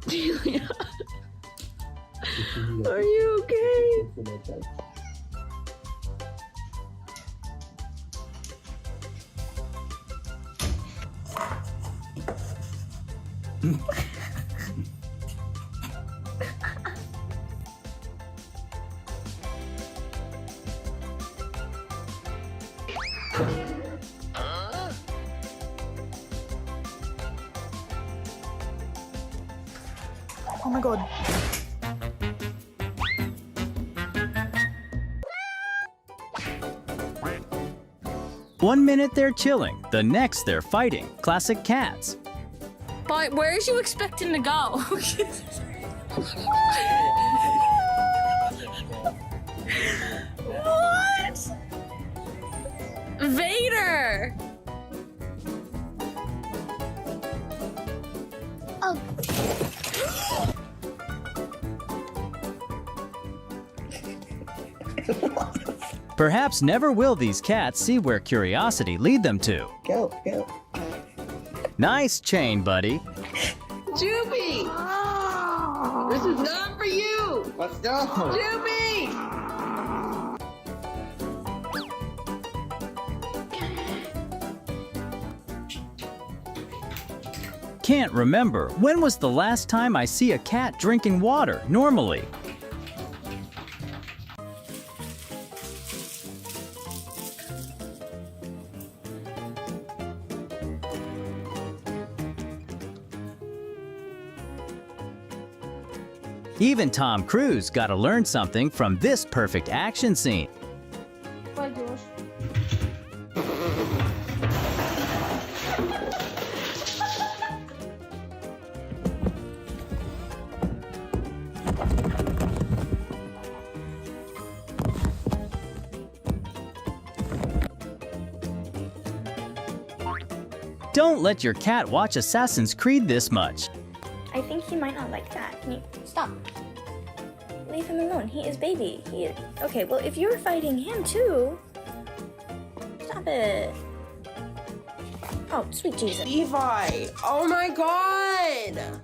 Julia, are you okay? Oh my god. One minute they're chilling, the next they're fighting. Classic cats. But where is you expecting to go? What? Vader! Oh. Perhaps never will these cats see where curiosity lead them to. Go, go. Nice chain, buddy. Juby! This is not for you! Let's go. Juby! Can't remember. When was the last time I see a cat drinking water normally? Even Tom Cruise got to learn something from this perfect action scene. Bye, Josh. Don't let your cat watch Assassin's Creed this much. I think he might not like that. Can you stop? Leave him alone. He is baby. Okay, well, if you're fighting him too, stop it. Oh, sweet Jesus. Levi! Oh my god!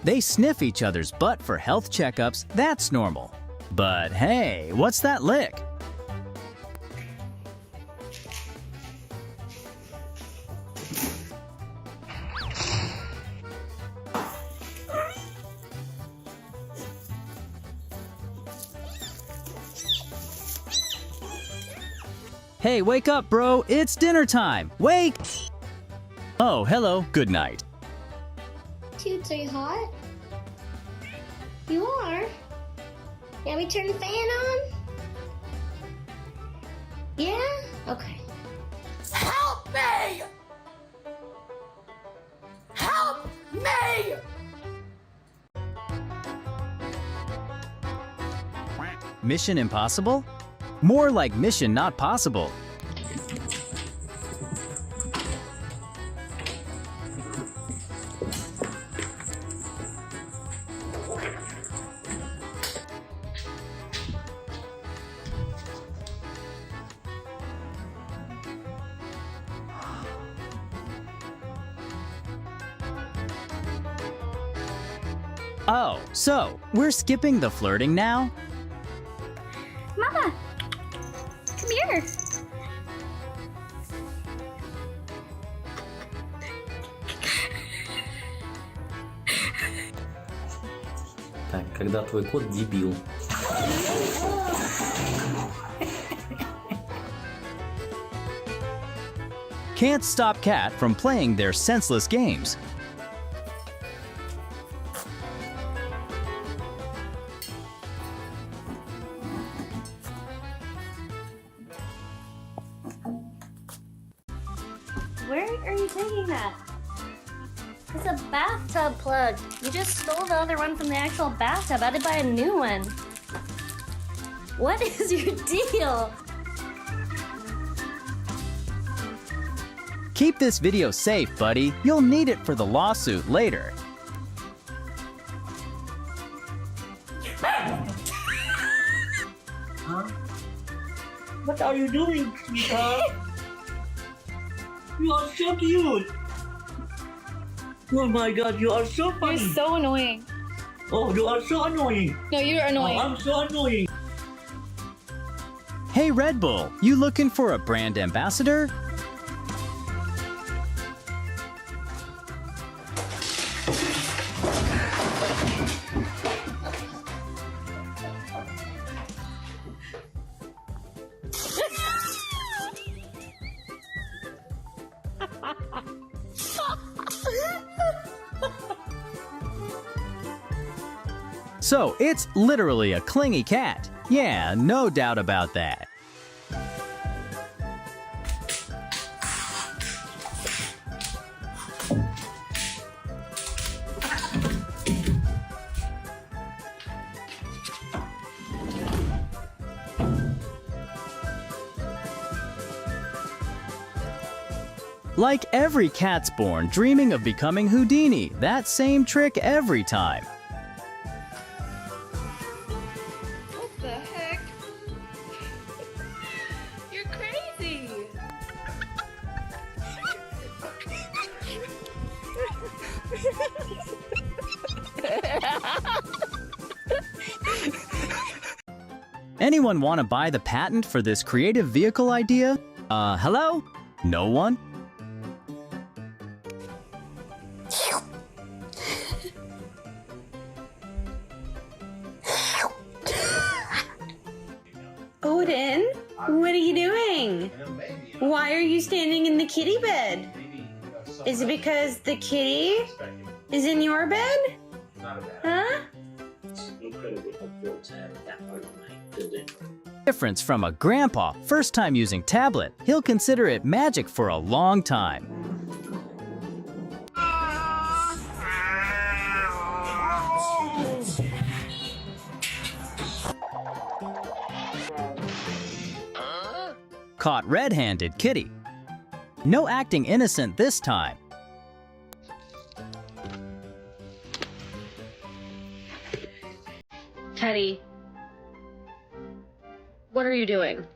They sniff each other's butt for health checkups, that's normal. But hey, what's that lick? Hey, wake up, bro, it's dinner time, wake! Oh, hello, good night. Toots, are you hot? You are? Yeah, we turn the fan on? Yeah? Okay. Help me! Help me! Mission impossible? More like mission not possible. Oh, so we're skipping the flirting now? Mama! Come here! Так, когда твой кот дебил. Can't stop cat from playing their senseless games. Where are you taking that? It's a bathtub plug. You just stole the other one from the actual bathtub. I had to buy a new one. What is your deal? Keep this video safe, buddy. You'll need it for the lawsuit later. Huh? What are you doing, sweetheart? You are so cute. Oh my god, you are so funny. You're so annoying. Oh, you are so annoying. No, you're annoying. Oh, I'm so annoying. Hey Red Bull, you looking for a brand ambassador? So it's literally a clingy cat. Yeah, no doubt about that. Like every cat's born dreaming of becoming Houdini, that same trick every time. What the heck? You're crazy. Anyone want to buy the patent for this creative vehicle idea? Hello? No one? Odin, what are you doing? Why are you standing in the kitty bed? Is it because the kitty is in your bed? Huh? Difference from a grandpa, first time using tablet. He'll consider it magic for a long time. Caught red-handed kitty. No acting innocent this time. Teddy, what are you doing?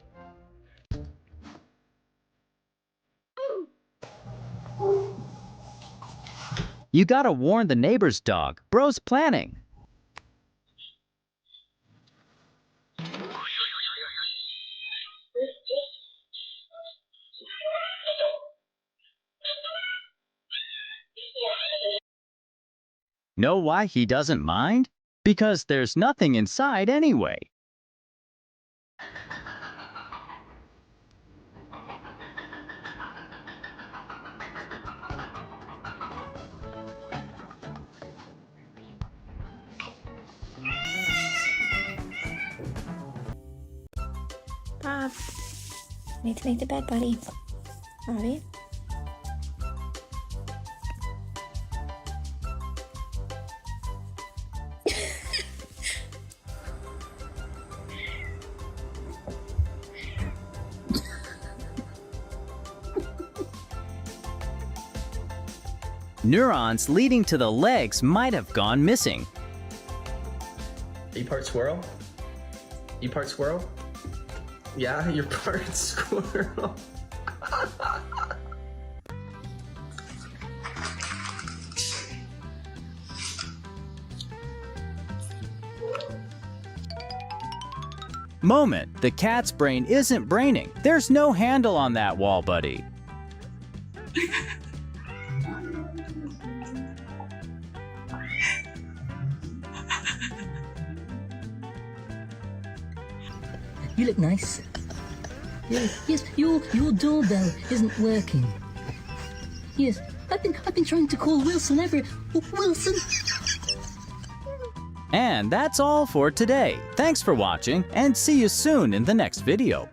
You gotta warn the neighbor's dog. Bro's planning. Know why he doesn't mind? Because there's nothing inside anyway. Bob, need to make the bed, buddy. Bobby. Neurons leading to the legs might have gone missing. Are you part squirrel? You part squirrel? Yeah, you're part squirrel. Moment, the cat's brain isn't braining. There's no handle on that wall, buddy. You look nice. Yes, your doorbell isn't working. Yes, I've been trying to call Wilson Wilson. And that's all for today. Thanks for watching, and see you soon in the next video.